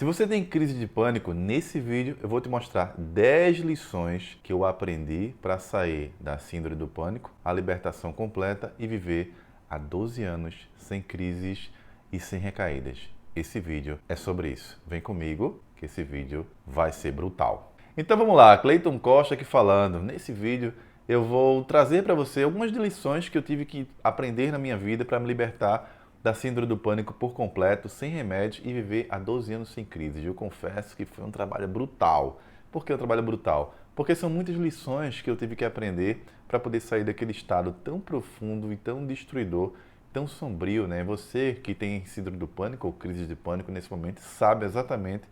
Se você tem crise de pânico, nesse vídeo eu vou te mostrar 10 lições que eu aprendi para sair da síndrome do pânico, a libertação completa e viver há 12 anos sem crises e sem recaídas. Esse vídeo é sobre isso. Vem comigo que esse vídeo vai ser brutal. Então vamos lá, Cleiton Costa aqui falando. Nesse vídeo eu vou trazer para você algumas lições que eu tive que aprender na minha vida para me libertar da síndrome do pânico por completo, sem remédio e viver há 12 anos sem crise. Eu confesso que foi um trabalho brutal. Por que um trabalho brutal? Porque são muitas lições que eu tive que aprender para poder sair daquele estado tão profundo e tão destruidor, tão sombrio, né? Você que tem síndrome do pânico ou crise de pânico nesse momento sabe exatamente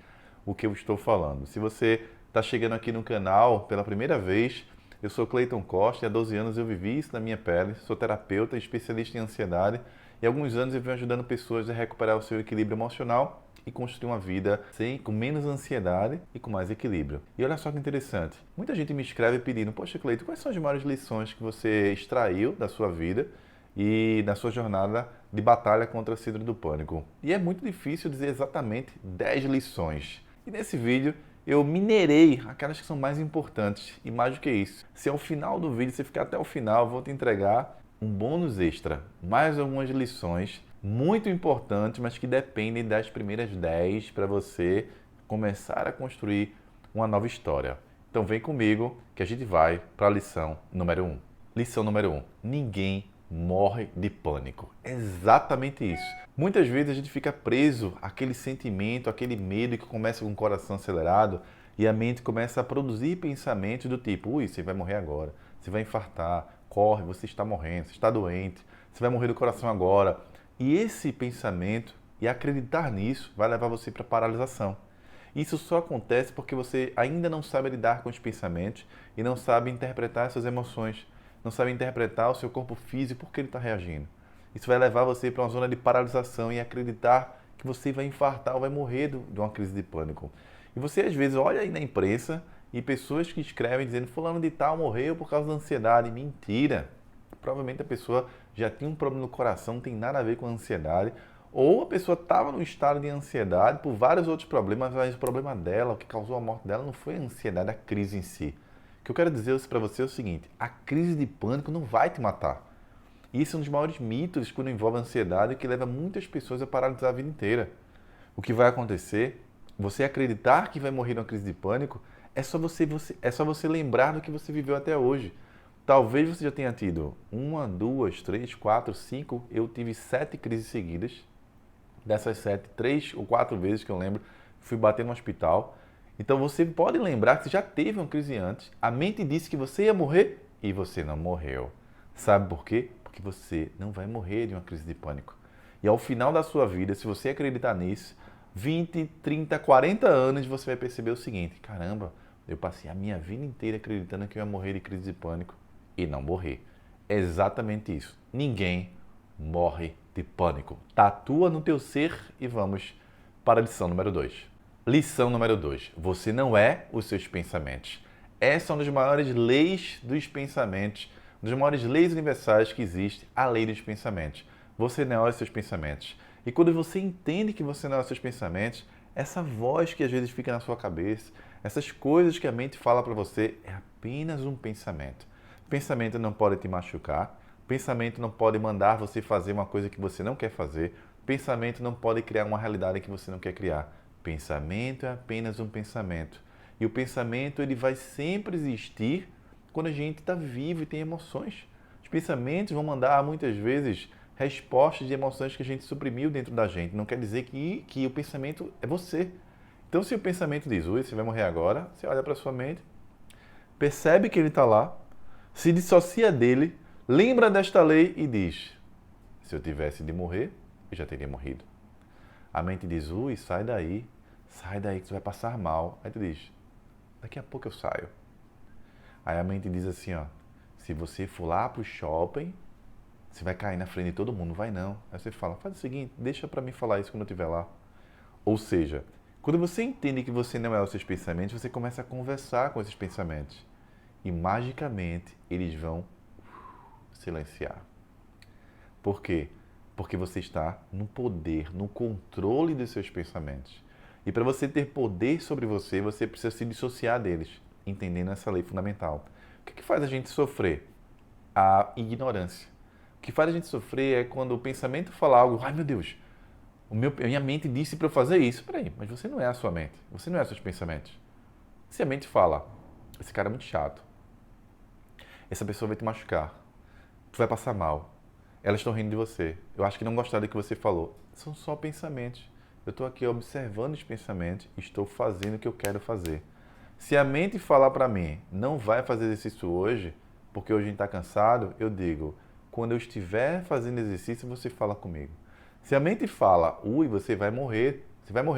o que eu estou falando. Se você está chegando aqui no canal pela primeira vez, eu sou Cleiton Costa e há 12 anos eu vivi isso na minha pele, sou terapeuta, especialista em ansiedade e há alguns anos eu venho ajudando pessoas a recuperar o seu equilíbrio emocional e construir uma vida com menos ansiedade e com mais equilíbrio. E olha só que interessante, muita gente me escreve pedindo, poxa Cleiton, quais são as maiores lições que você extraiu da sua vida e na sua jornada de batalha contra a síndrome do pânico? E é muito difícil dizer exatamente 10 lições. E nesse vídeo eu minerei aquelas que são mais importantes. E mais do que isso, se ao final do vídeo, você ficar até o final, eu vou te entregar um bônus extra, mais algumas lições muito importantes, mas que dependem das primeiras 10 para você começar a construir uma nova história. Então vem comigo que a gente vai para a lição número 1. Lição número 1. Ninguém morre de pânico. Exatamente isso. Muitas vezes a gente fica preso àquele sentimento, àquele medo que começa com o coração acelerado e a mente começa a produzir pensamentos do tipo, ui, você vai morrer agora, você vai infartar, corre, você está morrendo, você está doente, você vai morrer do coração agora. E esse pensamento e acreditar nisso vai levar você para a paralisação. Isso só acontece porque você ainda não sabe lidar com os pensamentos e não sabe interpretar essas emoções, não sabe interpretar o seu corpo físico porque ele está reagindo. Isso vai levar você para uma zona de paralisação e acreditar que você vai infartar ou vai morrer de uma crise de pânico. E você às vezes olha aí na imprensa e pessoas que escrevem dizendo fulano de tal morreu por causa da ansiedade. Mentira! Provavelmente a pessoa já tinha um problema no coração, não tem nada a ver com a ansiedade. Ou a pessoa estava num estado de ansiedade por vários outros problemas, mas o problema dela, o que causou a morte dela, não foi a ansiedade, a crise em si. O que eu quero dizer para você é o seguinte, a crise de pânico não vai te matar. Isso é um dos maiores mitos quando envolve a ansiedade que leva muitas pessoas a paralisar a vida inteira. O que vai acontecer, você acreditar que vai morrer numa crise de pânico, é só você lembrar do que você viveu até hoje. Talvez você já tenha tido 1, 2, 3, 4, 5, eu tive 7 crises seguidas. Dessas 7, 3 ou 4 vezes que eu lembro, fui bater no hospital. Então você pode lembrar que você já teve uma crise antes, a mente disse que você ia morrer e você não morreu. Sabe por quê? Porque você não vai morrer de uma crise de pânico. E ao final da sua vida, se você acreditar nisso, 20, 30, 40 anos, você vai perceber o seguinte, caramba, eu passei a minha vida inteira acreditando que eu ia morrer de crise de pânico e não morrer. É exatamente isso. Ninguém morre de pânico. Tatua no teu ser e vamos para a lição número 2. Lição número 2. Você não é os seus pensamentos. Essa é uma das maiores leis dos pensamentos, uma das maiores leis universais que existe, a lei dos pensamentos. Você não é os seus pensamentos. E quando você entende que você não é os seus pensamentos, essa voz que às vezes fica na sua cabeça, essas coisas que a mente fala para você, é apenas um pensamento. Pensamento não pode te machucar, pensamento não pode mandar você fazer uma coisa que você não quer fazer, pensamento não pode criar uma realidade que você não quer criar. Pensamento é apenas um pensamento. E o pensamento ele vai sempre existir quando a gente está vivo e tem emoções. Os pensamentos vão mandar muitas vezes respostas de emoções que a gente suprimiu dentro da gente. Não quer dizer que o pensamento é você. Então se o pensamento diz, ui, você vai morrer agora, você olha para sua mente, percebe que ele está lá, se dissocia dele, lembra desta lei e diz, se eu tivesse de morrer, eu já teria morrido. A mente diz, ui, sai daí que você vai passar mal. Aí tu diz, daqui a pouco eu saio. Aí a mente diz assim, ó, se você for lá pro shopping, você vai cair na frente de todo mundo. Não vai não. Aí você fala, faz o seguinte, deixa pra mim falar isso quando eu estiver lá. Ou seja, quando você entende que você não é os seus pensamentos, você começa a conversar com esses pensamentos. E magicamente eles vão silenciar. Por quê? Porque você está no poder, no controle dos seus pensamentos. E para você ter poder sobre você, você precisa se dissociar deles, entendendo essa lei fundamental. O que faz a gente sofrer? A ignorância. O que faz a gente sofrer é quando o pensamento fala algo, ai meu Deus, a minha mente disse para eu fazer isso. Peraí, mas você não é a sua mente, você não é os seus pensamentos. Se a mente fala, esse cara é muito chato, essa pessoa vai te machucar, tu vai passar mal, elas estão rindo de você, eu acho que não gostaram do que você falou. São só pensamentos. Eu estou aqui observando os pensamentos e estou fazendo o que eu quero fazer. Se a mente falar para mim, não vai fazer exercício hoje, porque hoje a gente está cansado, eu digo, quando eu estiver fazendo exercício, você fala comigo. Se a mente fala, ui, você vai morrer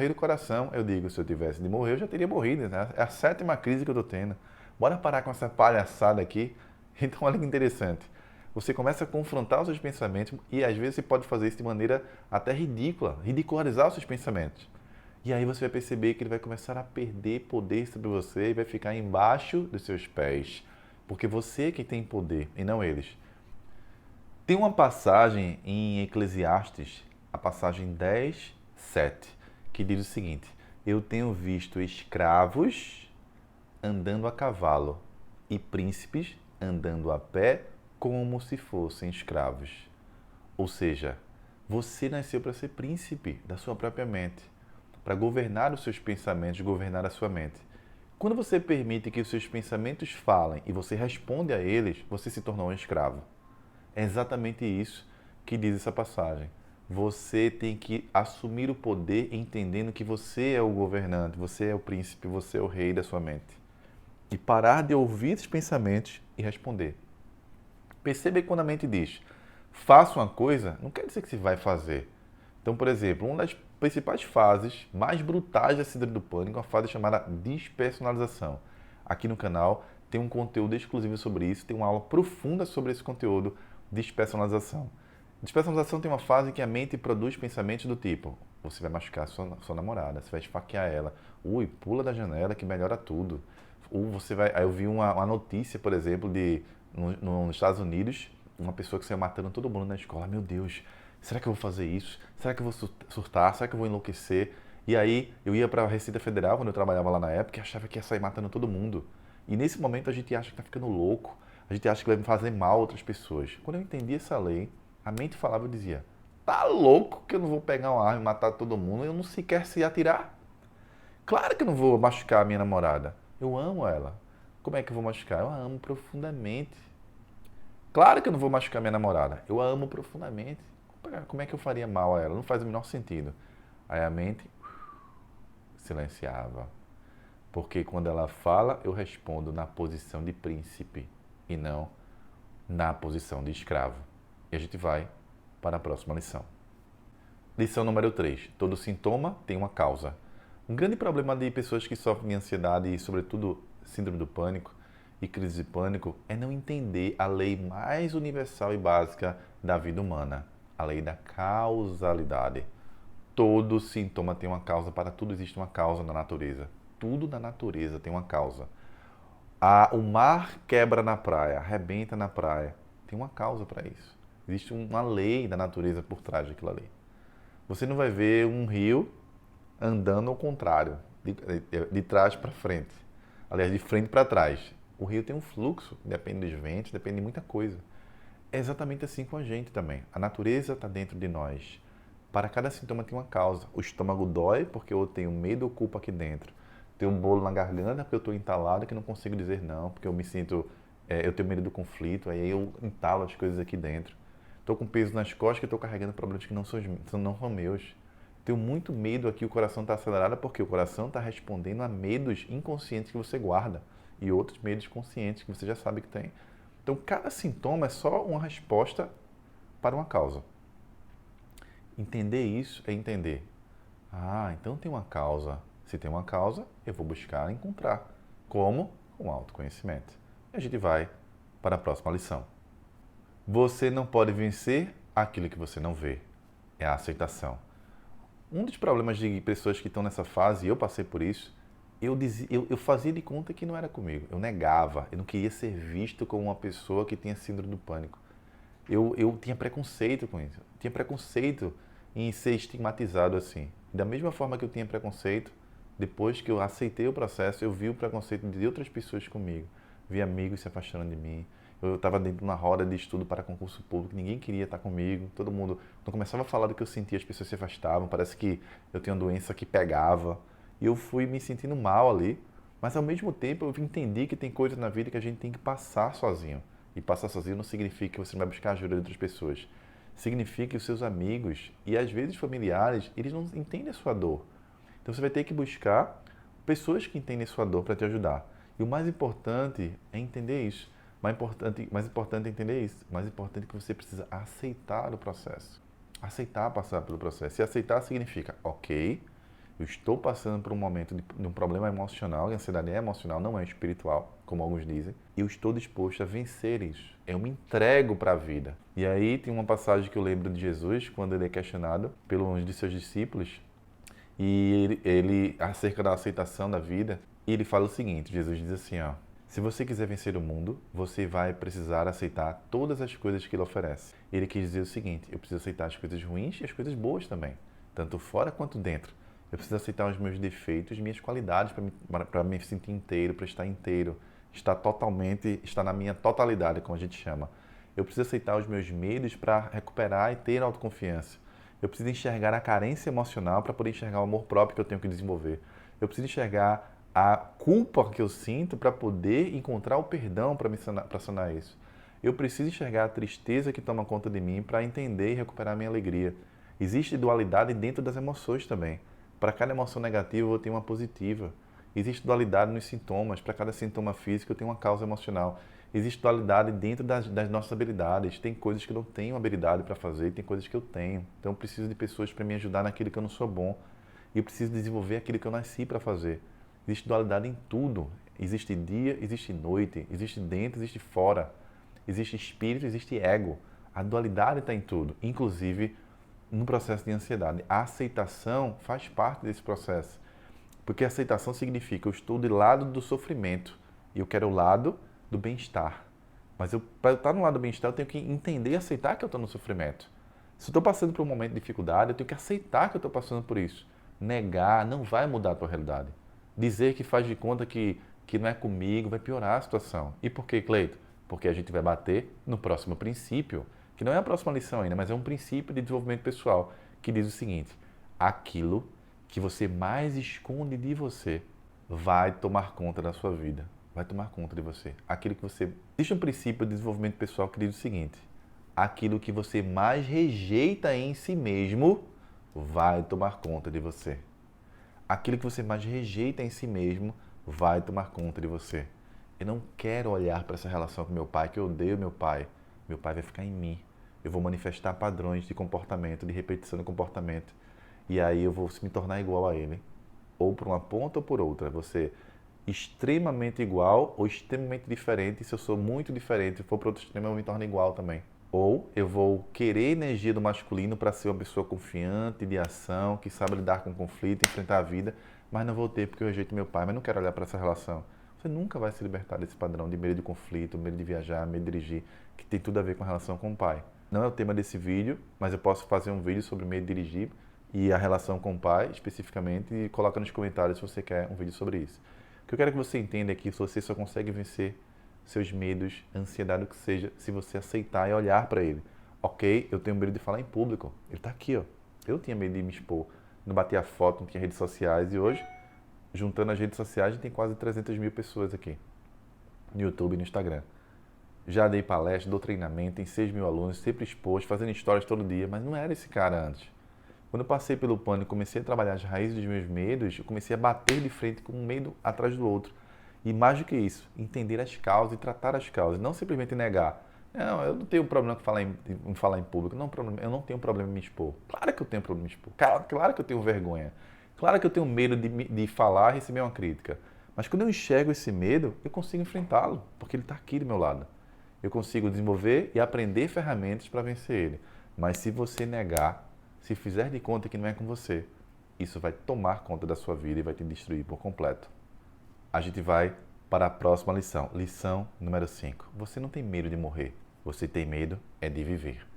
do coração, eu digo, se eu tivesse de morrer, eu já teria morrido. Né? É a 7ª crise que eu estou tendo. Bora parar com essa palhaçada aqui? Então, olha que interessante. Você começa a confrontar os seus pensamentos e às vezes você pode fazer isso de maneira até ridícula, ridicularizar os seus pensamentos. E aí você vai perceber que ele vai começar a perder poder sobre você e vai ficar embaixo dos seus pés. Porque você é que tem poder e não eles. Tem uma passagem em Eclesiastes, a passagem 10, 7, que diz o seguinte: eu tenho visto escravos andando a cavalo e príncipes andando a pé como se fossem escravos. Ou seja, você nasceu para ser príncipe da sua própria mente, para governar os seus pensamentos, governar a sua mente. Quando você permite que os seus pensamentos falem e você responde a eles, você se tornou um escravo. É exatamente isso que diz essa passagem. Você tem que assumir o poder entendendo que você é o governante, você é o príncipe, você é o rei da sua mente. E parar de ouvir esses pensamentos e responder. Perceba que quando a mente diz, faça uma coisa, não quer dizer que você vai fazer. Então, por exemplo, uma das principais fases mais brutais da síndrome do pânico é uma fase chamada despersonalização. Aqui no canal tem um conteúdo exclusivo sobre isso, tem uma aula profunda sobre esse conteúdo, despersonalização. Despersonalização tem uma fase em que a mente produz pensamentos do tipo, você vai machucar sua namorada, você vai esfaquear ela, ui, pula da janela que melhora tudo. Ou você vai. Aí eu vi uma notícia, por exemplo, nos Estados Unidos, uma pessoa que saiu matando todo mundo na escola. Meu Deus, será que eu vou fazer isso? Será que eu vou surtar? Será que eu vou enlouquecer? E aí eu ia para a Receita Federal, quando eu trabalhava lá na época, e achava que ia sair matando todo mundo. E nesse momento a gente acha que está ficando louco, a gente acha que vai fazer mal a outras pessoas. Quando eu entendi essa lei, a mente falava e dizia, tá louco que eu não vou pegar uma arma e matar todo mundo, eu não sequer sei atirar. Claro que eu não vou machucar a minha namorada. Eu amo ela. Como é que eu vou machucar? Eu a amo profundamente. Claro que eu não vou machucar minha namorada. Eu a amo profundamente. Como é que eu faria mal a ela? Não faz o menor sentido. Aí a mente silenciava. Porque quando ela fala, eu respondo na posição de príncipe e não na posição de escravo. E a gente vai para a próxima lição. Lição número 3. Todo sintoma tem uma causa. Um grande problema de pessoas que sofrem de ansiedade e, sobretudo, síndrome do pânico e crise de pânico é não entender a lei mais universal e básica da vida humana, a lei da causalidade. Todo sintoma tem uma causa, para tudo existe uma causa na natureza. Tudo na natureza tem uma causa. O mar quebra na praia, arrebenta na praia. Tem uma causa para isso. Existe uma lei da natureza por trás daquilo ali. Você não vai ver um rio andando ao contrário, de trás para frente. Aliás, de frente para trás. O rio tem um fluxo, depende dos ventos, depende de muita coisa. É exatamente assim com a gente também. A natureza está dentro de nós. Para cada sintoma tem uma causa. O estômago dói porque eu tenho medo ou culpa aqui dentro. Tenho um bolo na garganta porque eu estou entalado que não consigo dizer não, porque eu me sinto, eu tenho medo do conflito, aí eu entalo as coisas aqui dentro. Estou com peso nas costas que estou carregando problemas que não são meus. Tenho muito medo aqui, o coração está acelerado porque o coração está respondendo a medos inconscientes que você guarda e outros medos conscientes que você já sabe que tem. Então, cada sintoma é só uma resposta para uma causa. Entender isso é entender. Então tem uma causa. Se tem uma causa, eu vou buscar encontrar. Como? Com autoconhecimento. E a gente vai para a próxima lição. Você não pode vencer aquilo que você não vê. É a aceitação. Um dos problemas de pessoas que estão nessa fase, e eu passei por isso, eu fazia de conta que não era comigo. Eu negava, eu não queria ser visto como uma pessoa que tinha síndrome do pânico. Eu tinha preconceito com isso. Tinha preconceito em ser estigmatizado assim. E da mesma forma que eu tinha preconceito, depois que eu aceitei o processo, eu vi o preconceito de outras pessoas comigo. Vi amigos se afastando de mim. Eu estava dentro de uma roda de estudo para concurso público, ninguém queria estar comigo. Todo mundo, quando começava a falar do que eu sentia, as pessoas se afastavam. Parece que eu tinha uma doença que pegava. E eu fui me sentindo mal ali. Mas ao mesmo tempo eu entendi que tem coisas na vida que a gente tem que passar sozinho. E passar sozinho não significa que você não vai buscar ajuda de outras pessoas. Significa que os seus amigos e às vezes familiares, eles não entendem a sua dor. Então você vai ter que buscar pessoas que entendem a sua dor para te ajudar. E o mais importante é entender isso. Mais importante é entender isso. Mais importante é que você precisa aceitar o processo. Aceitar passar pelo processo. E aceitar significa, ok, eu estou passando por um momento de um problema emocional, e a ansiedade é emocional, não é espiritual, como alguns dizem. E eu estou disposto a vencer isso. Eu me entrego para a vida. E aí tem uma passagem que eu lembro de Jesus, quando ele é questionado por um de seus discípulos, e ele acerca da aceitação da vida, e ele fala o seguinte, Jesus diz assim, ó, se você quiser vencer o mundo, você vai precisar aceitar todas as coisas que ele oferece. Ele quis dizer o seguinte, eu preciso aceitar as coisas ruins e as coisas boas também, tanto fora quanto dentro. Eu preciso aceitar os meus defeitos, minhas qualidades para me sentir inteiro, para estar inteiro, estar na minha totalidade, como a gente chama. Eu preciso aceitar os meus medos para recuperar e ter autoconfiança. Eu preciso enxergar a carência emocional para poder enxergar o amor próprio que eu tenho que desenvolver. Eu preciso enxergar a culpa que eu sinto para poder encontrar o perdão para sanar isso. Eu preciso enxergar a tristeza que toma conta de mim para entender e recuperar a minha alegria. Existe dualidade dentro das emoções também. Para cada emoção negativa eu tenho uma positiva. Existe dualidade nos sintomas. Para cada sintoma físico eu tenho uma causa emocional. Existe dualidade dentro das nossas habilidades. Tem coisas que eu não tenho habilidade para fazer, tem coisas que eu tenho. Então eu preciso de pessoas para me ajudar naquilo que eu não sou bom. E eu preciso desenvolver aquilo que eu nasci para fazer. Existe dualidade em tudo. Existe dia, existe noite. Existe dentro, existe fora. Existe espírito, existe ego. A dualidade está em tudo, inclusive no processo de ansiedade. A aceitação faz parte desse processo. Porque a aceitação significa eu estou do lado do sofrimento e eu quero o lado do bem-estar. Mas para eu estar no lado do bem-estar, eu tenho que entender e aceitar que eu estou no sofrimento. Se eu estou passando por um momento de dificuldade, eu tenho que aceitar que eu estou passando por isso. Negar não vai mudar a tua realidade. Dizer que faz de conta que não é comigo vai piorar a situação. E por que, Cleito? Porque a gente vai bater no próximo princípio, que não é a próxima lição ainda, mas é um princípio de desenvolvimento pessoal, que diz o seguinte: aquilo que você mais esconde de você vai tomar conta da sua vida, vai tomar conta de você. Aquilo que você... Existe um princípio de desenvolvimento pessoal que diz o seguinte: aquilo que você mais rejeita em si mesmo vai tomar conta de você. Aquilo que você mais rejeita em si mesmo vai tomar conta de você. Eu não quero olhar para essa relação com meu pai, que eu odeio meu pai. Meu pai vai ficar em mim. Eu vou manifestar padrões de comportamento, de repetição de comportamento. E aí eu vou me tornar igual a ele. Ou por uma ponta ou por outra. Você extremamente igual ou extremamente diferente. E se eu sou muito diferente e for para outro extremo, eu me torno igual também. Ou eu vou querer energia do masculino para ser uma pessoa confiante, de ação, que sabe lidar com conflito, enfrentar a vida, mas não vou ter porque eu rejeito meu pai, mas não quero olhar para essa relação. Você nunca vai se libertar desse padrão de medo de conflito, medo de viajar, medo de dirigir, que tem tudo a ver com a relação com o pai. Não é o tema desse vídeo, mas eu posso fazer um vídeo sobre medo de dirigir e a relação com o pai, especificamente, e coloca nos comentários se você quer um vídeo sobre isso. O que eu quero que você entenda é que você só consegue vencer seus medos, ansiedade, o que seja, se você aceitar e olhar para ele. Ok, eu tenho medo de falar em público. Ele está aqui, ó. Eu tinha medo de me expor. Não batia foto, não tinha redes sociais. E hoje, juntando as redes sociais, a gente tem quase 300 mil pessoas aqui. No YouTube e no Instagram. Já dei palestra, dou treinamento, tem 6 mil alunos, sempre exposto, fazendo histórias todo dia. Mas não era esse cara antes. Quando eu passei pelo pânico, comecei a trabalhar as raízes dos meus medos, eu comecei a bater de frente com um medo atrás do outro. E mais do que isso, entender as causas e tratar as causas, não simplesmente negar. Não, eu não tenho problema em falar em público, não, eu não tenho problema em me expor. Claro que eu tenho problema em me expor, claro que eu tenho vergonha, claro que eu tenho medo de falar e receber uma crítica. Mas quando eu enxergo esse medo, eu consigo enfrentá-lo, porque ele está aqui do meu lado. Eu consigo desenvolver e aprender ferramentas para vencer ele. Mas se você negar, se fizer de conta que não é com você, isso vai tomar conta da sua vida e vai te destruir por completo. A gente vai para a próxima lição. Lição número 5. Você não tem medo de morrer. Você tem medo é de viver.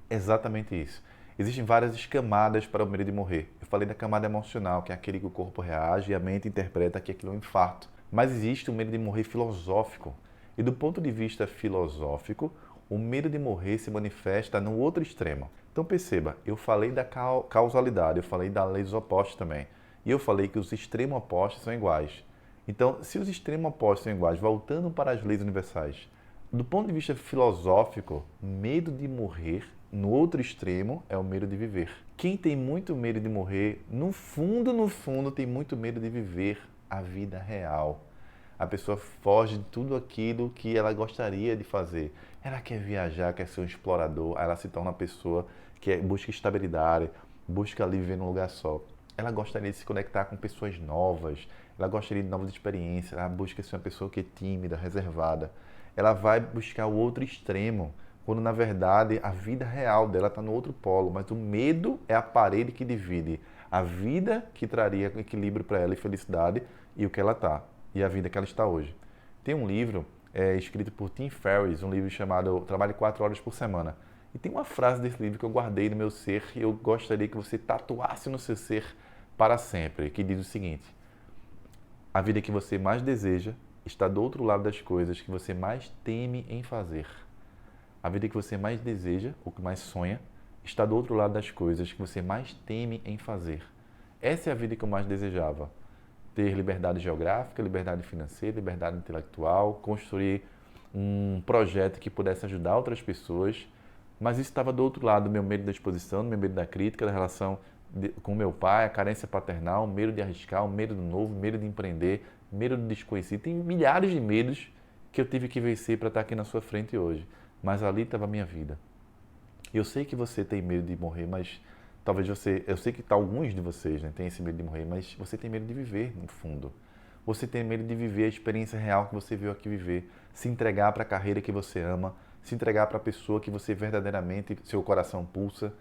Exatamente isso. Existem várias camadas para o medo de morrer. Eu falei da camada emocional, que é aquele que o corpo reage e a mente interpreta que aquilo é um infarto. Mas existe o medo de morrer filosófico. E do ponto de vista filosófico, o medo de morrer se manifesta no outro extremo. Então perceba, eu falei da causalidade, eu falei da lei dos opostos também. E eu falei que os extremos opostos são iguais. Então, se os extremos opostos são iguais, voltando para as leis universais, do ponto de vista filosófico, medo de morrer, no outro extremo, é o medo de viver. Quem tem muito medo de morrer, no fundo, tem muito medo de viver a vida real. A pessoa foge de tudo aquilo que ela gostaria de fazer. Ela quer viajar, quer ser um explorador, ela se torna uma pessoa que busca estabilidade, busca ali viver num lugar só. Ela gostaria de se conectar com pessoas novas, ela gostaria de novas experiências, ela busca ser uma pessoa que é tímida, reservada. Ela vai buscar o outro extremo, quando na verdade a vida real dela está no outro polo, mas o medo é a parede que divide a vida que traria equilíbrio para ela e felicidade e o que ela está, e a vida que ela está hoje. Tem um livro escrito por Tim Ferriss, um livro chamado Trabalhe 4 horas por semana. E tem uma frase desse livro que eu guardei no meu ser e eu gostaria que você tatuasse no seu ser para sempre, que diz o seguinte: a vida que você mais deseja está do outro lado das coisas que você mais teme em fazer. A vida que você mais deseja, ou que mais sonha, está do outro lado das coisas que você mais teme em fazer. Essa é a vida que eu mais desejava. Ter liberdade geográfica, liberdade financeira, liberdade intelectual, construir um projeto que pudesse ajudar outras pessoas, mas isso estava do outro lado, meu medo da exposição, meu medo da crítica, da relação com meu pai, a carência paternal, o medo de arriscar, o medo do novo, o medo de empreender, medo do desconhecido. Tem milhares de medos que eu tive que vencer para estar aqui na sua frente hoje, mas ali estava a minha vida. Eu sei que você tem medo de morrer, mas talvez você, eu sei que alguns de vocês, né, têm esse medo de morrer, mas você tem medo de viver, no fundo. Você tem medo de viver a experiência real que você veio aqui viver, se entregar para a carreira que você ama, se entregar para a pessoa que você verdadeiramente, seu coração pulsa.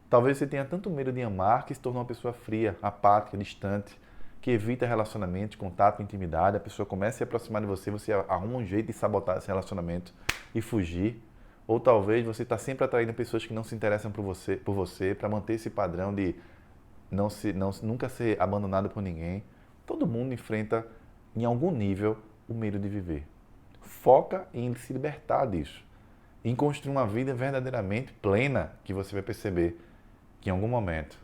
Talvez você tenha tanto medo de amar que se tornou uma pessoa fria, apática, distante, que evita relacionamentos, contato, intimidade. A pessoa começa a se aproximar de você, você arruma um jeito de sabotar esse relacionamento e fugir. Ou talvez você está sempre atraindo pessoas que não se interessam por você para manter esse padrão de nunca ser abandonado por ninguém. Todo mundo enfrenta, em algum nível, o medo de viver. Foca em se libertar disso, em construir uma vida verdadeiramente plena, que você vai perceber que em algum momento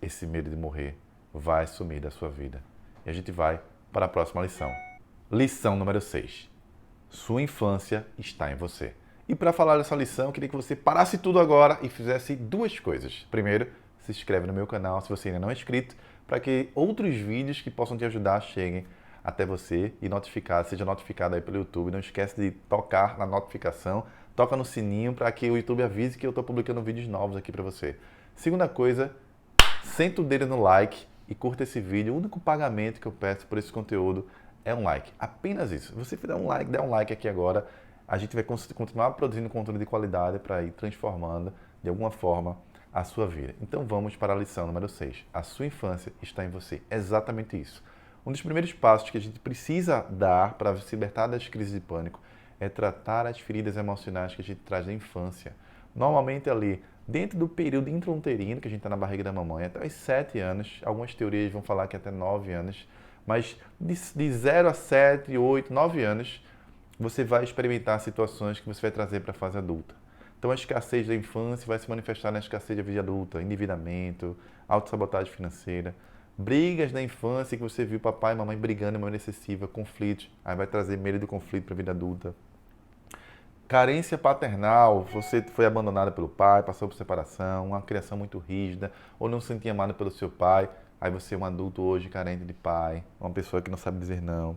esse medo de morrer vai sumir da sua vida. E a gente vai para a próxima lição. Lição número 6. Sua infância está em você. E para falar dessa lição, eu queria que você parasse tudo agora e fizesse duas coisas. Primeiro, se inscreve no meu canal se você ainda não é inscrito, para que outros vídeos que possam te ajudar cheguem até você e seja notificado aí pelo YouTube. Não esquece de tocar na notificação, toca no sininho para que o YouTube avise que eu estou publicando vídeos novos aqui para você. Segunda coisa, senta o dedo no like e curta esse vídeo. O único pagamento que eu peço por esse conteúdo é um like. Apenas isso. Se você der um like aqui agora, a gente vai continuar produzindo conteúdo de qualidade para ir transformando, de alguma forma, a sua vida. Então vamos para a lição número 6. A sua infância está em você. Exatamente isso. Um dos primeiros passos que a gente precisa dar para se libertar das crises de pânico é tratar as feridas emocionais que a gente traz da infância. Normalmente ali, dentro do período intrauterino, que a gente está na barriga da mamãe, até os 7 anos, algumas teorias vão falar que até 9 anos, mas de 0 a 7, 8, 9 anos, você vai experimentar situações que você vai trazer para a fase adulta. Então a escassez da infância vai se manifestar na escassez da vida adulta, endividamento, autossabotagem financeira, brigas da infância que você viu papai e mamãe brigando de maneira excessiva, conflitos, aí vai trazer medo do conflito para a vida adulta. Carência paternal, você foi abandonada pelo pai, passou por separação, uma criação muito rígida, ou não se sentia amado pelo seu pai, aí você é um adulto hoje carente de pai, uma pessoa que não sabe dizer não,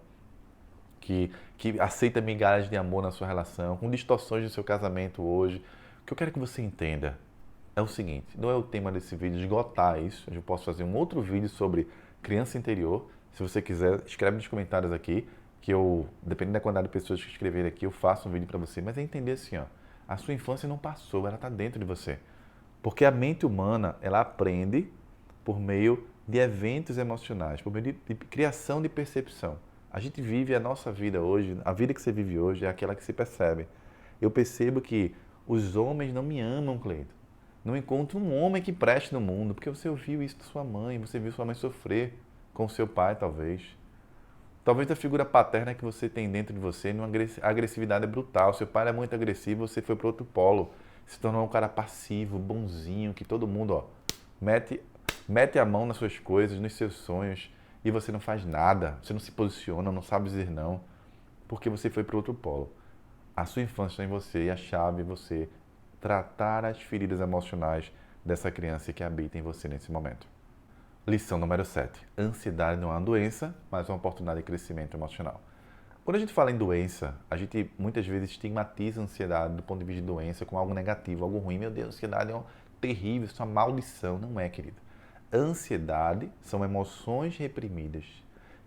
que aceita migalhas de amor na sua relação, com distorções no seu casamento hoje. O que eu quero que você entenda é o seguinte, não é o tema desse vídeo esgotar isso, eu posso fazer um outro vídeo sobre criança interior, se você quiser, escreve nos comentários aqui, que eu, dependendo da quantidade de pessoas que escreverem aqui, eu faço um vídeo para você, mas é entender assim, ó, a sua infância não passou, ela está dentro de você. Porque a mente humana, ela aprende por meio de eventos emocionais, por meio de criação de percepção. A gente vive a nossa vida hoje, a vida que você vive hoje é aquela que se percebe. Eu percebo que os homens não me amam, Cleiton. Não encontra um homem que preste no mundo, porque você ouviu isso da sua mãe, você viu sua mãe sofrer com seu pai, talvez. Talvez a figura paterna que você tem dentro de você, numa agressividade brutal. Seu pai é muito agressivo, você foi para outro polo. Se tornou um cara passivo, bonzinho, que todo mundo mete a mão nas suas coisas, nos seus sonhos, e você não faz nada. Você não se posiciona, não sabe dizer não, porque você foi para outro polo. A sua infância está em você e a chave é você tratar as feridas emocionais dessa criança que habita em você nesse momento. Lição número 7. Ansiedade não é uma doença, mas uma oportunidade de crescimento emocional. Quando a gente fala em doença, a gente muitas vezes estigmatiza a ansiedade do ponto de vista de doença como algo negativo, algo ruim. Meu Deus, a ansiedade é um terrível, isso é uma maldição. Não é, querido. Ansiedade são emoções reprimidas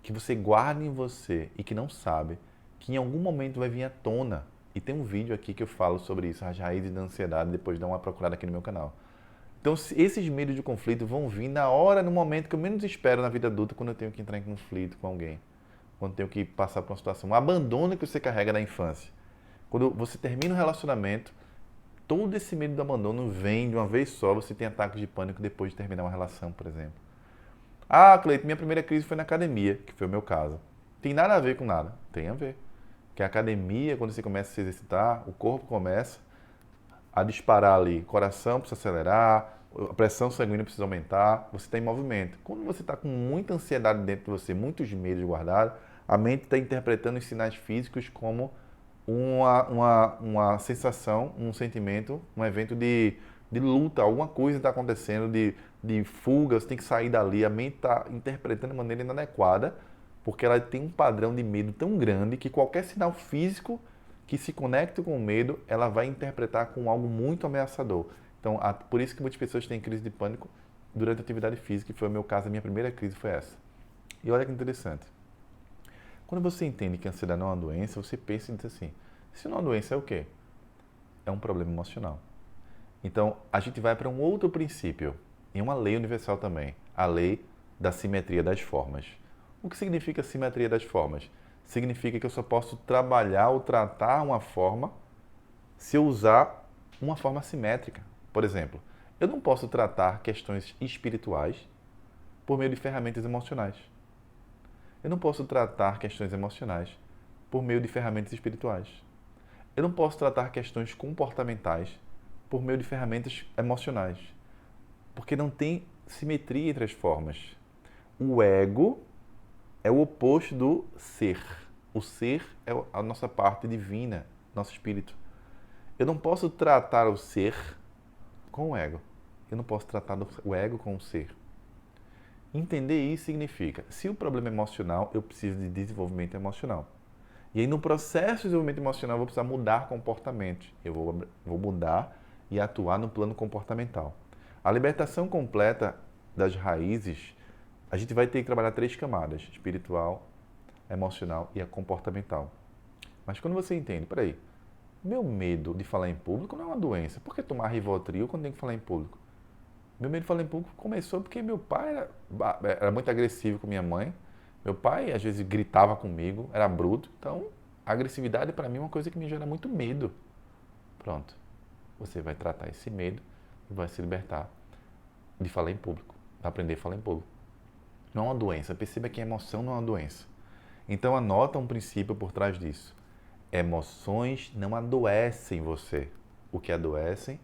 que você guarda em você e que não sabe que em algum momento vai vir à tona. E tem um vídeo aqui que eu falo sobre isso, as raízes da ansiedade, depois dá uma procurada aqui no meu canal. Então, esses medos de conflito vão vir na hora, no momento que eu menos espero na vida adulta, quando eu tenho que entrar em conflito com alguém, quando eu tenho que passar por uma situação, um abandono que você carrega na infância. Quando você termina um relacionamento, todo esse medo do abandono vem de uma vez só, você tem ataques de pânico depois de terminar uma relação, por exemplo. Ah, Cleiton, minha primeira crise foi na academia, que foi o meu caso. Tem nada a ver com nada. Tem a ver. Que a academia, quando você começa a se exercitar, o corpo começa a disparar ali, o coração precisa acelerar, a pressão sanguínea precisa aumentar, você está em movimento. Quando você está com muita ansiedade dentro de você, muitos medos guardados, a mente está interpretando os sinais físicos como uma sensação, um sentimento, um evento de luta, alguma coisa está acontecendo, de fuga, você tem que sair dali. A mente está interpretando de maneira inadequada, porque ela tem um padrão de medo tão grande que qualquer sinal físico que se conecte com o medo, ela vai interpretar como algo muito ameaçador. Então, por isso que muitas pessoas têm crise de pânico durante a atividade física, e foi o meu caso, a minha primeira crise foi essa. E olha que interessante. Quando você entende que a ansiedade não é uma doença, você pensa e diz assim, se não é uma doença, é o quê? É um problema emocional. Então, a gente vai para um outro princípio, e uma lei universal também, a lei da simetria das formas. O que significa simetria das formas? Significa que eu só posso trabalhar ou tratar uma forma se eu usar uma forma simétrica. Por exemplo, eu não posso tratar questões espirituais por meio de ferramentas emocionais. Eu não posso tratar questões emocionais por meio de ferramentas espirituais. Eu não posso tratar questões comportamentais por meio de ferramentas emocionais, porque não tem simetria entre as formas. O ego é o oposto do ser. O ser é a nossa parte divina, nosso espírito. Eu não posso tratar o ser com o ego. Eu não posso tratar o ego com o ser. Entender isso significa, se o problema é emocional, eu preciso de desenvolvimento emocional. E aí, no processo de desenvolvimento emocional, eu vou precisar mudar comportamentos. Eu vou mudar e atuar no plano comportamental. A libertação completa das raízes, a gente vai ter que trabalhar 3 camadas: espiritual, emocional e a comportamental. Mas quando você entende, peraí, meu medo de falar em público não é uma doença. Por que tomar Rivotril quando tem que falar em público? Meu medo de falar em público começou porque meu pai era muito agressivo com minha mãe. Meu pai, às vezes, gritava comigo, era bruto. Então, a agressividade para mim é uma coisa que me gera muito medo. Pronto. Você vai tratar esse medo e vai se libertar de falar em público, de aprender a falar em público. Não é uma doença. Perceba que a emoção não é uma doença. Então, anota um princípio por trás disso. Emoções não adoecem você. O que adoece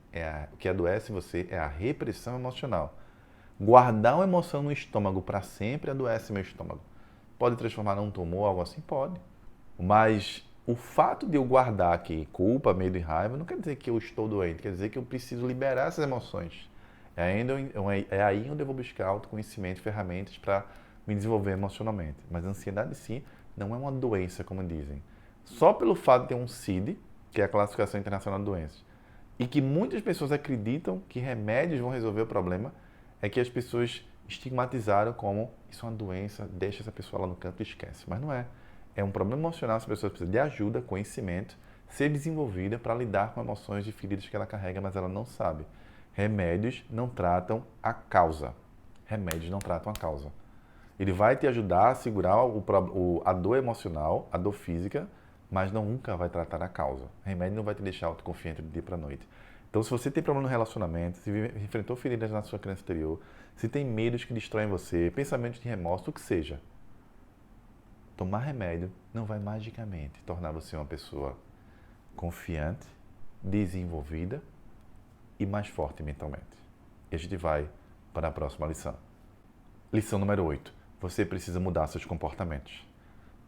você é a repressão emocional. Guardar uma emoção no estômago para sempre adoece meu estômago. Pode transformar num tumor, algo assim? Pode. Mas o fato de eu guardar aqui culpa, medo e raiva não quer dizer que eu estou doente, quer dizer que eu preciso liberar essas emoções. É aí onde eu vou buscar autoconhecimento, ferramentas para me desenvolver emocionalmente. Mas a ansiedade, sim, não é uma doença, como dizem. Só pelo fato de ter um CID, que é a Classificação Internacional de Doenças, e que muitas pessoas acreditam que remédios vão resolver o problema, é que as pessoas estigmatizaram como isso é uma doença, deixa essa pessoa lá no canto e esquece. Mas não é. É um problema emocional, essa pessoa precisa de ajuda, conhecimento, ser desenvolvida para lidar com emoções de feridas que ela carrega, mas ela não sabe. Remédios não tratam a causa. Remédios não tratam a causa. Ele vai te ajudar a segurar a dor emocional, a dor física, mas nunca vai tratar a causa. Remédio não vai te deixar autoconfiante do dia para a noite. Então, se você tem problema no relacionamento, se enfrentou feridas na sua criança anterior, se tem medos que destroem você, pensamentos de remorso, o que seja, tomar remédio não vai magicamente tornar você uma pessoa confiante, desenvolvida e mais forte mentalmente. E a gente vai para a próxima lição. Lição número 8. Você precisa mudar seus comportamentos.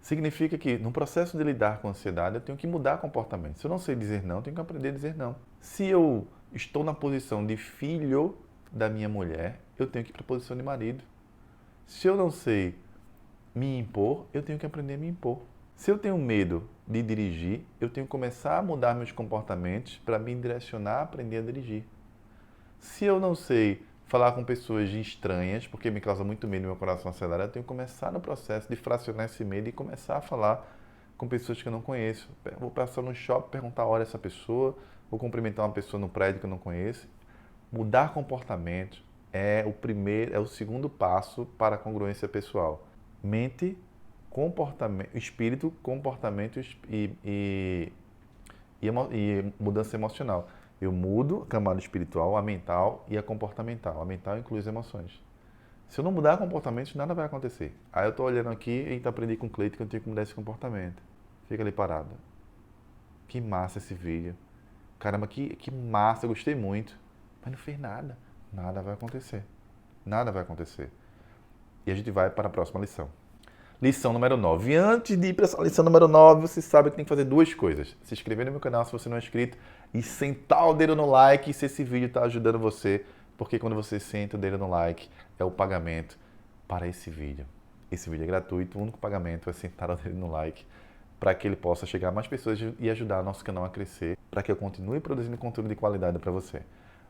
Significa que no processo de lidar com a ansiedade eu tenho que mudar comportamento. Se eu não sei dizer não, eu tenho que aprender a dizer não. Se eu estou na posição de filho da minha mulher, eu tenho que ir para a posição de marido. Se eu não sei me impor, eu tenho que aprender a me impor. Se eu tenho medo de dirigir, eu tenho que começar a mudar meus comportamentos para me direcionar a aprender a dirigir. Se eu não sei falar com pessoas estranhas, porque me causa muito medo e meu coração acelera, eu tenho que começar no processo de fracionar esse medo e começar a falar com pessoas que eu não conheço. Vou passar no shopping, perguntar a hora dessa pessoa, vou cumprimentar uma pessoa no prédio que eu não conheço. Mudar comportamento é o segundo passo para a congruência pessoal. Mente, comportamento, espírito, comportamento e mudança emocional. Eu mudo a camada espiritual, a mental e a comportamental. A mental inclui as emoções. Se eu não mudar comportamento, nada vai acontecer. Aí eu estou olhando aqui e aprendi com o Cleiton que eu tenho que mudar esse comportamento. Fica ali parado. Que massa esse vídeo. Caramba, que massa, eu gostei muito. Mas não fez nada. Nada vai acontecer. Nada vai acontecer. E a gente vai para a próxima lição. Lição número 9. E antes de ir para essa lição número 9, você sabe que tem que fazer duas coisas. Se inscrever no meu canal se você não é inscrito e sentar o dedo no like se esse vídeo está ajudando você. Porque quando você senta o dedo no like, é o pagamento para esse vídeo. Esse vídeo é gratuito, o único pagamento é sentar o dedo no like para que ele possa chegar a mais pessoas e ajudar nosso canal a crescer, para que eu continue produzindo conteúdo de qualidade para você.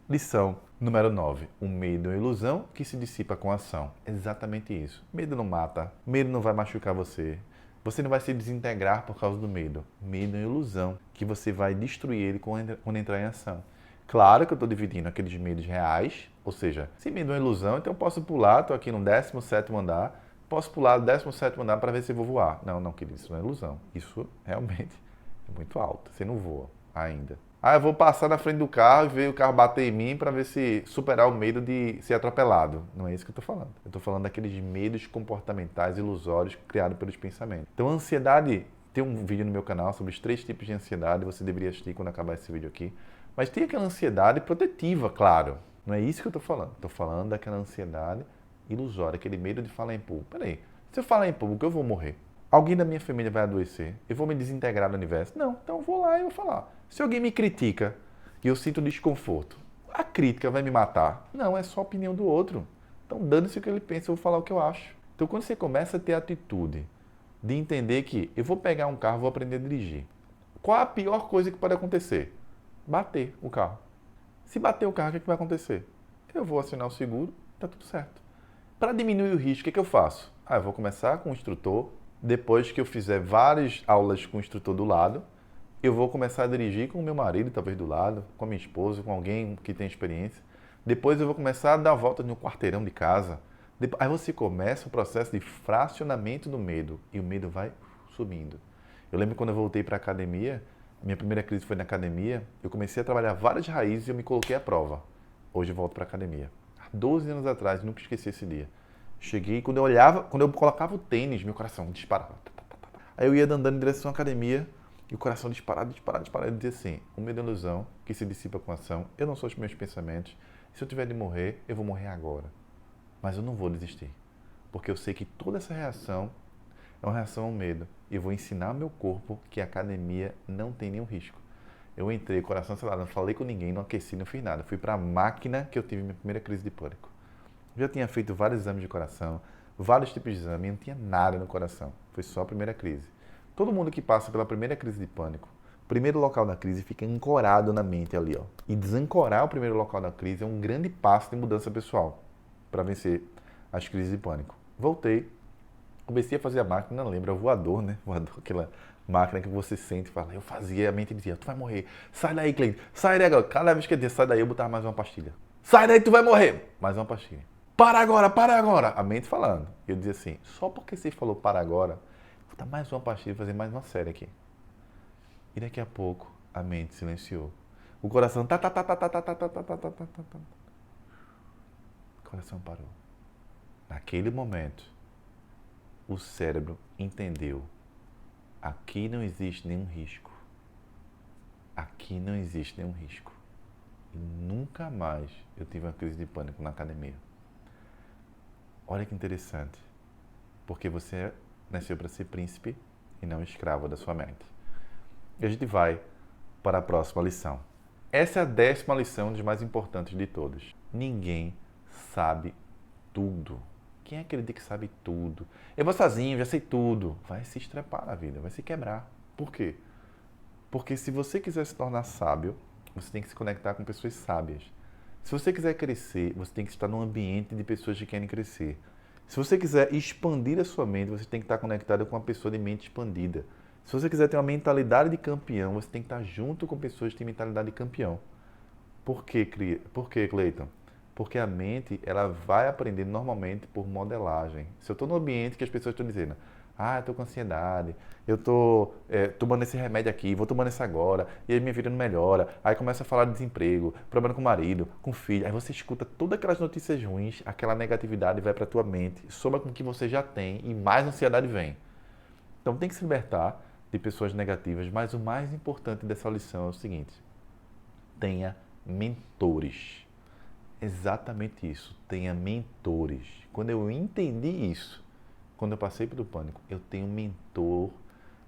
Lição número 9. O medo é uma ilusão que se dissipa com a ação. Exatamente isso. Medo não mata, medo não vai machucar você. Você não vai se desintegrar por causa do medo. Medo é uma ilusão que você vai destruir ele quando entrar em ação. Claro que eu estou dividindo aqueles medos reais, ou seja, se medo é uma ilusão, então eu posso pular, estou aqui no 17º andar, posso pular do 17º andar para ver se eu vou voar. Não, querido, isso não é ilusão. Isso realmente é muito alto. Você não voa ainda. Ah, eu vou passar na frente do carro e ver o carro bater em mim para ver se superar o medo de ser atropelado. Não é isso que eu estou falando. Eu estou falando daqueles medos comportamentais ilusórios criados pelos pensamentos. Então, a ansiedade, tem um vídeo no meu canal sobre os 3 tipos de ansiedade, você deveria assistir quando acabar esse vídeo aqui. Mas tem aquela ansiedade protetiva, claro. Não é isso que eu estou falando. Estou falando daquela ansiedade ilusória, aquele medo de falar em público. Peraí, se eu falar em público, eu vou morrer. Alguém da minha família vai adoecer, eu vou me desintegrar do universo? Não, então eu vou lá e vou falar. Se alguém me critica e eu sinto desconforto, a crítica vai me matar? Não, é só a opinião do outro. Então, dane-se o que ele pensa, eu vou falar o que eu acho. Então, quando você começa a ter a atitude de entender que eu vou pegar um carro, vou aprender a dirigir. Qual a pior coisa que pode acontecer? Bater o carro. Se bater o carro, o que vai acontecer? Eu vou acionar o seguro, tá tudo certo. Para diminuir o risco, o que eu faço? Eu vou começar com o instrutor. Depois que eu fizer várias aulas com o instrutor do lado, eu vou começar a dirigir com o meu marido, talvez do lado, com a minha esposa, com alguém que tem experiência. Depois eu vou começar a dar a volta no quarteirão de casa. Aí você começa o processo de fracionamento do medo e o medo vai subindo. Eu lembro quando eu voltei para a academia, minha primeira crise foi na academia, eu comecei a trabalhar várias raízes e eu me coloquei à prova. Hoje eu volto para a academia. Há 12 anos atrás, nunca esqueci esse dia. Cheguei, quando eu colocava o tênis, meu coração disparava. Aí eu ia andando em direção à academia e o coração disparado. Eu dizia assim, o medo é ilusão que se dissipa com a ação. Eu não sou os meus pensamentos. Se eu tiver de morrer, eu vou morrer agora. Mas eu não vou desistir. Porque eu sei que toda essa reação é uma reação ao medo. E eu vou ensinar ao meu corpo que a academia não tem nenhum risco. Eu entrei, coração acelerado, não falei com ninguém, não aqueci, não fiz nada. Fui para a máquina que eu tive minha primeira crise de pânico. Já tinha feito vários exames de coração, vários tipos de exame, não tinha nada no coração. Foi só a primeira crise. Todo mundo que passa pela primeira crise de pânico, o primeiro local da crise fica ancorado na mente ali, ó. E desancorar o primeiro local da crise é um grande passo de mudança pessoal para vencer as crises de pânico. Voltei, comecei a fazer a máquina, não lembro, é o voador, né? Voador, aquela máquina que você sente e fala. Eu fazia, a mente dizia, tu vai morrer. Sai daí, Cleiton. Sai daí agora. Cada vez que eu dizia, sai daí, eu botava mais uma pastilha. Sai daí, tu vai morrer. Mais uma pastilha. Para agora, para agora. A mente falando. Eu dizia assim, só porque você falou para agora, vou dar mais uma pastilha e fazer mais uma série aqui. E daqui a pouco, a mente silenciou. O coração tá, tá, tá, tá, tá, tá, tá, tá, tá, tá, tá, tá, tá, tá. O coração parou. Naquele momento, o cérebro entendeu: aqui não existe nenhum risco. Aqui não existe nenhum risco. E nunca mais eu tive uma crise de pânico na academia. Olha que interessante. Porque você nasceu para ser príncipe e não escravo da sua mente. E a gente vai para a próxima lição. Essa é a 10ª lição, dos mais importantes de todos. Ninguém sabe tudo. Quem acredita que sabe tudo? Eu vou sozinho, já sei tudo. Vai se estrepar na vida, vai se quebrar. Por quê? Porque se você quiser se tornar sábio, você tem que se conectar com pessoas sábias. Se você quiser crescer, você tem que estar num ambiente de pessoas que querem crescer. Se você quiser expandir a sua mente, você tem que estar conectado com uma pessoa de mente expandida. Se você quiser ter uma mentalidade de campeão, você tem que estar junto com pessoas que têm mentalidade de campeão. Por quê, Cleiton? Porque a mente, ela vai aprendendo normalmente por modelagem. Se eu estou num ambiente que as pessoas estão dizendo, eu estou com ansiedade, eu estou tomando esse remédio aqui, vou tomando esse agora, e aí minha vida não melhora. Aí começa a falar de desemprego, problema com o marido, com o filho. Aí você escuta todas aquelas notícias ruins, aquela negatividade vai para a tua mente, soma com o que você já tem e mais ansiedade vem. Então tem que se libertar de pessoas negativas, mas o mais importante dessa lição é o seguinte: tenha mentores. Exatamente isso, tenha mentores. Quando eu entendi isso, quando eu passei pelo pânico, eu tenho um mentor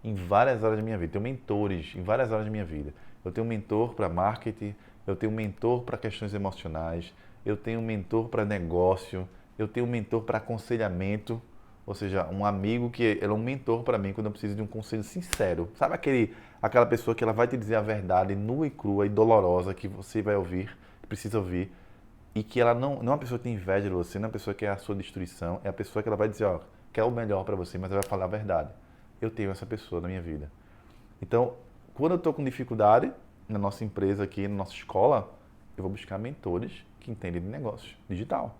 em várias áreas da minha vida. Tenho mentores em várias áreas da minha vida. Eu tenho um mentor para marketing, eu tenho um mentor para questões emocionais, eu tenho um mentor para negócio, eu tenho um mentor para aconselhamento, ou seja, um amigo que é um mentor para mim quando eu preciso de um conselho sincero. Sabe aquela pessoa que ela vai te dizer a verdade nua e crua e dolorosa que você vai ouvir, precisa ouvir, e que ela não é uma pessoa que tem inveja de você, não é uma pessoa que é a sua destruição, é a pessoa que ela vai dizer, quer o melhor para você, mas ela vai falar a verdade. Eu tenho essa pessoa na minha vida. Então, quando eu estou com dificuldade na nossa empresa aqui, na nossa escola, eu vou buscar mentores que entendem de negócio digital.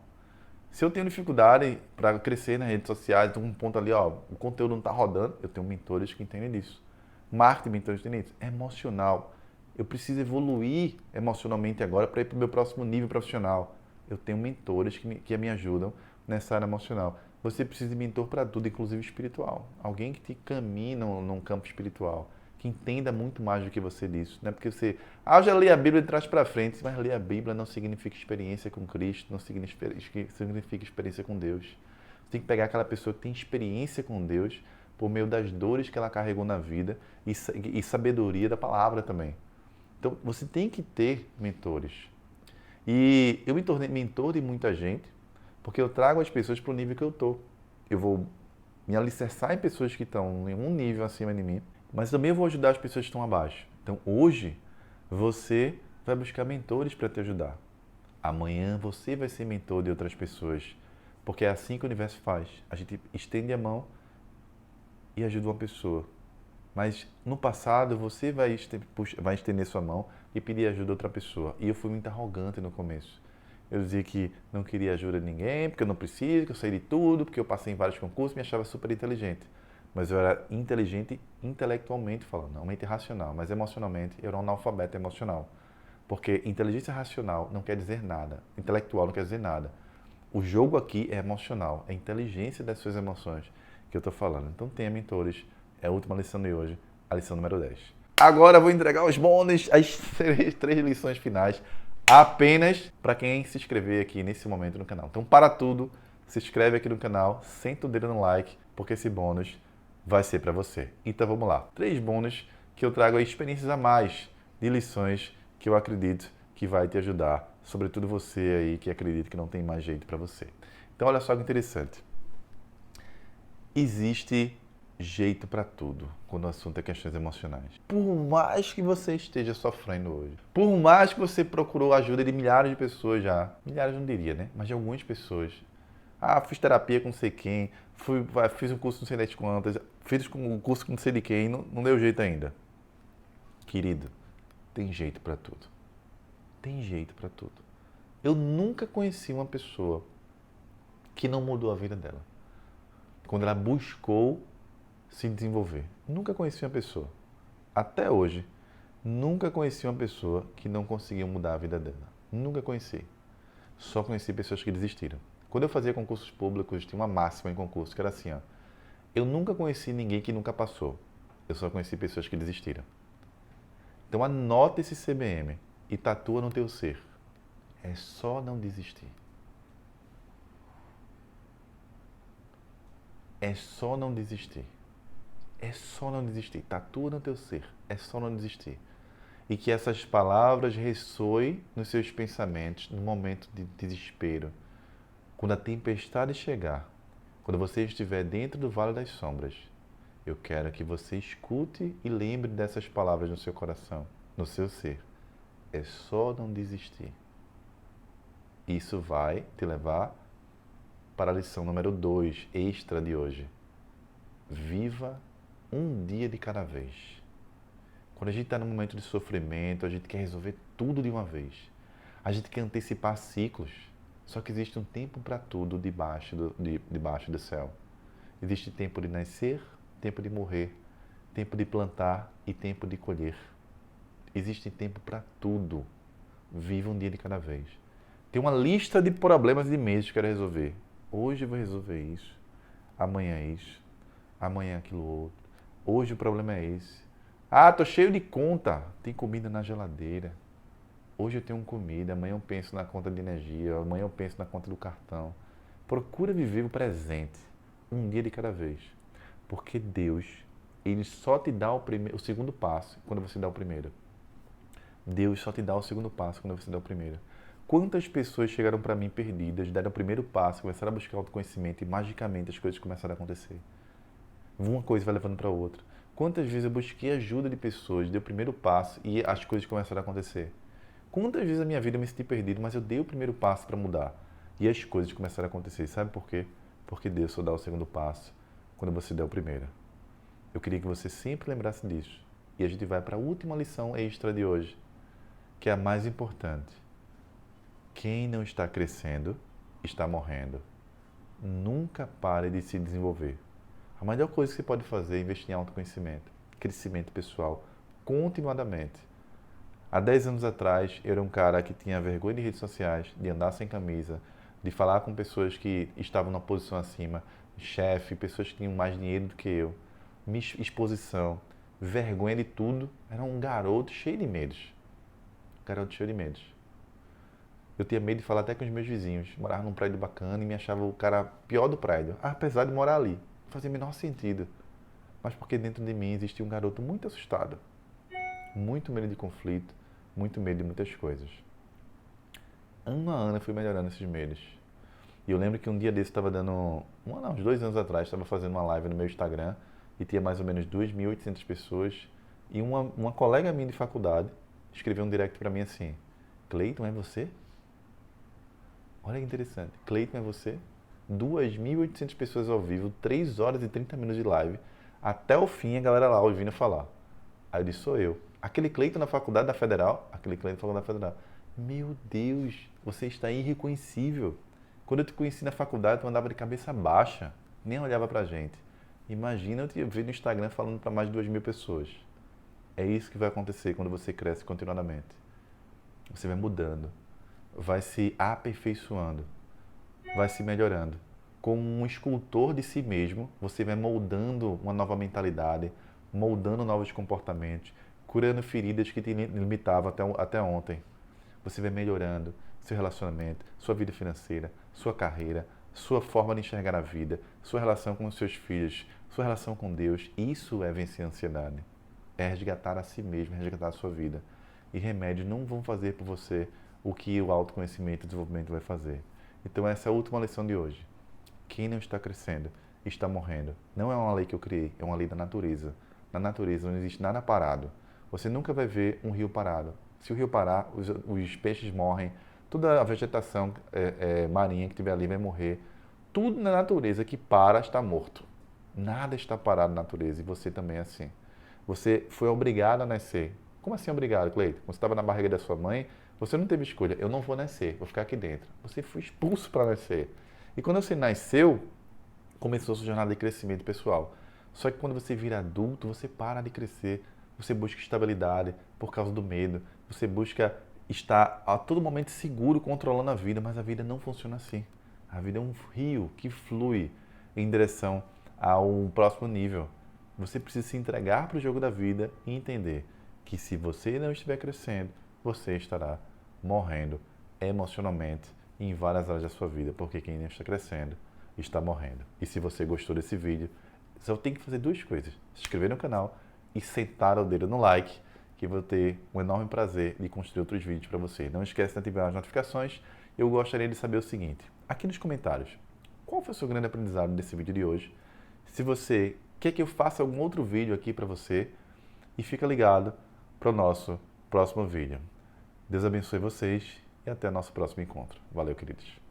Se eu tenho dificuldade para crescer nas redes sociais, um ponto ali, o conteúdo não está rodando, eu tenho mentores que entendem disso. Marketing, mentores que entendem disso. É emocional. Eu preciso evoluir emocionalmente agora para ir para o meu próximo nível profissional. Eu tenho mentores que me ajudam nessa área emocional. Você precisa de mentor para tudo, inclusive espiritual. Alguém que te caminhe num campo espiritual, que entenda muito mais do que você disso. Não é porque você, eu já li a Bíblia de trás para frente, mas ler a Bíblia não significa experiência com Cristo, não significa experiência com Deus. Você tem que pegar aquela pessoa que tem experiência com Deus por meio das dores que ela carregou na vida e sabedoria da palavra também. Então, você tem que ter mentores. E eu me tornei mentor de muita gente, porque eu trago as pessoas para o nível que eu estou. Eu vou me alicerçar em pessoas que estão em um nível acima de mim, mas também eu vou ajudar as pessoas que estão abaixo. Então, hoje, você vai buscar mentores para te ajudar. Amanhã, você vai ser mentor de outras pessoas, porque é assim que o universo faz. A gente estende a mão e ajuda uma pessoa. Mas no passado você vai estender sua mão e pedir ajuda a outra pessoa. E eu fui muito arrogante no começo. Eu dizia que não queria ajuda de ninguém, porque eu não preciso, que eu sei de tudo, porque eu passei em vários concursos e me achava super inteligente. Mas eu era inteligente intelectualmente falando, não mente racional, mas emocionalmente eu era um analfabeto emocional. Porque inteligência racional não quer dizer nada, intelectual não quer dizer nada. O jogo aqui é emocional, é a inteligência das suas emoções que eu estou falando. Então tenha mentores. É a última lição de hoje, a lição número 10. Agora eu vou entregar os bônus, as três lições finais, apenas para quem se inscrever aqui nesse momento no canal. Então para tudo, se inscreve aqui no canal, senta o dedo no like, porque esse bônus vai ser para você. Então vamos lá. 3 bônus que eu trago aí, experiências a mais de lições que eu acredito que vai te ajudar, sobretudo você aí que acredita que não tem mais jeito para você. Então olha só que interessante. Existe jeito para tudo quando o assunto é questões emocionais. Por mais que você esteja sofrendo hoje, por mais que você procurou a ajuda de milhares de pessoas já, milhares não diria, né? Mas de algumas pessoas. Fiz terapia com não sei quem, fiz um curso com não sei das quantas, fiz um curso com não sei de quem, não deu jeito ainda. Querido, tem jeito para tudo. Tem jeito para tudo. Eu nunca conheci uma pessoa que não mudou a vida dela quando ela buscou se desenvolver. Nunca conheci uma pessoa, até hoje, Nunca conheci uma pessoa que não conseguiu mudar a vida dela. Nunca conheci. Só conheci pessoas que desistiram. Quando eu fazia concursos públicos, tinha uma máxima em concurso, que era assim, ó. Eu nunca conheci ninguém que nunca passou. Eu só conheci pessoas que desistiram. Então anota esse CBM e tatua no teu ser. É só não desistir. É só não desistir. É só não desistir. Tatua no teu ser. É só não desistir. E que essas palavras ressoem nos seus pensamentos no momento de desespero. Quando a tempestade chegar, quando você estiver dentro do vale das sombras, eu quero que você escute e lembre dessas palavras no seu coração, no seu ser. É só não desistir. Isso vai te levar para a lição número 2, extra de hoje. Viva um dia de cada vez. Quando a gente está num momento de sofrimento, a gente quer resolver tudo de uma vez. A gente quer antecipar ciclos. Só que existe um tempo para tudo debaixo do céu. Existe tempo de nascer, tempo de morrer, tempo de plantar e tempo de colher. Existe tempo para tudo. Viva um dia de cada vez. Tem uma lista de problemas de meses que eu quero resolver. Hoje eu vou resolver isso. Amanhã é isso. Amanhã é aquilo outro. Hoje o problema é esse. Ah, tô cheio de conta. Tem comida na geladeira. Hoje eu tenho comida, amanhã eu penso na conta de energia, amanhã eu penso na conta do cartão. Procura viver o presente, um dia de cada vez. Porque Deus, Ele só te dá o segundo passo quando você dá o primeiro. Deus só te dá o segundo passo quando você dá o primeiro. Quantas pessoas chegaram para mim perdidas, deram o primeiro passo, começaram a buscar autoconhecimento e magicamente as coisas começaram a acontecer. Uma coisa vai levando para outra. Quantas vezes eu busquei ajuda de pessoas, dei o primeiro passo e as coisas começaram a acontecer. Quantas vezes na minha vida eu me senti perdido, mas eu dei o primeiro passo para mudar. E as coisas começaram a acontecer. Sabe por quê? Porque Deus só dá o segundo passo quando você der o primeiro. Eu queria que você sempre lembrasse disso. E a gente vai para a última lição extra de hoje, que é a mais importante. Quem não está crescendo, está morrendo. Nunca pare de se desenvolver. A melhor coisa que você pode fazer é investir em autoconhecimento, crescimento pessoal, continuadamente. Há 10 anos atrás, eu era um cara que tinha vergonha de redes sociais, de andar sem camisa, de falar com pessoas que estavam na posição acima, chefe, pessoas que tinham mais dinheiro do que eu, exposição, vergonha de tudo. Era um garoto cheio de medos. Garoto cheio de medos. Eu tinha medo de falar até com os meus vizinhos. Morava num prédio bacana e me achava o cara pior do prédio, apesar de morar ali. Não fazia o menor sentido. Mas porque dentro de mim existia um garoto muito assustado. Muito medo de conflito, muito medo de muitas coisas. Ano a ano eu fui melhorando esses medos. E eu lembro que um dia desse estava dando, uns 2 anos atrás, estava fazendo uma live no meu Instagram e tinha mais ou menos 2.800 pessoas. E uma colega minha de faculdade escreveu um direct para mim assim: Cleiton, é você? Olha que interessante. Cleiton, é você? 2.800 pessoas ao vivo, 3 horas e 30 minutos de live. Até o fim a galera lá ouvindo falar. Aí eu disse: sou eu. Aquele Cleiton na faculdade da Federal, aquele Cleiton na faculdade da Federal. Meu Deus, você está irreconhecível. Quando eu te conheci na faculdade, tu andava de cabeça baixa, nem olhava pra gente. Imagina eu te ver no Instagram falando para mais de 2.000 pessoas. É isso que vai acontecer quando você cresce continuadamente. Você vai mudando, vai se aperfeiçoando, vai se melhorando. Como um escultor de si mesmo, você vai moldando uma nova mentalidade, moldando novos comportamentos, curando feridas que te limitavam até ontem. Você vai melhorando seu relacionamento, sua vida financeira, sua carreira, sua forma de enxergar a vida, sua relação com os seus filhos, sua relação com Deus. Isso é vencer a ansiedade. É resgatar a si mesmo, resgatar a sua vida. E remédios não vão fazer por você o que o autoconhecimento e o desenvolvimento vai fazer. Então essa é a última lição de hoje. Quem não está crescendo, está morrendo. Não é uma lei que eu criei, é uma lei da natureza. Na natureza não existe nada parado. Você nunca vai ver um rio parado. Se o rio parar, os peixes morrem, toda a vegetação marinha que estiver ali vai morrer. Tudo na natureza que para está morto. Nada está parado na natureza e você também é assim. Você foi obrigado a nascer. Como assim obrigado, Cleiton? Quando você estava na barriga da sua mãe, você não teve escolha. Eu não vou nascer, vou ficar aqui dentro. Você foi expulso para nascer. E quando você nasceu, começou a sua jornada de crescimento pessoal. Só que quando você vira adulto, você para de crescer. você busca estabilidade por causa do medo, você busca estar a todo momento seguro, controlando a vida, mas a vida não funciona assim. A vida é um rio que flui em direção ao próximo nível. Você precisa se entregar para o jogo da vida e entender que se você não estiver crescendo, você estará morrendo emocionalmente em várias áreas da sua vida, porque quem não está crescendo está morrendo. E se você gostou desse vídeo, só tem que fazer duas coisas: se inscrever no canal e sentar o dedo no like, que eu vou ter um enorme prazer de construir outros vídeos para você. Não esquece de ativar as notificações. Eu gostaria de saber o seguinte, aqui nos comentários, qual foi o seu grande aprendizado desse vídeo de hoje? Se você quer que eu faça algum outro vídeo aqui para você, e fica ligado para o nosso próximo vídeo. Deus abençoe vocês e até nosso próximo encontro. Valeu, queridos.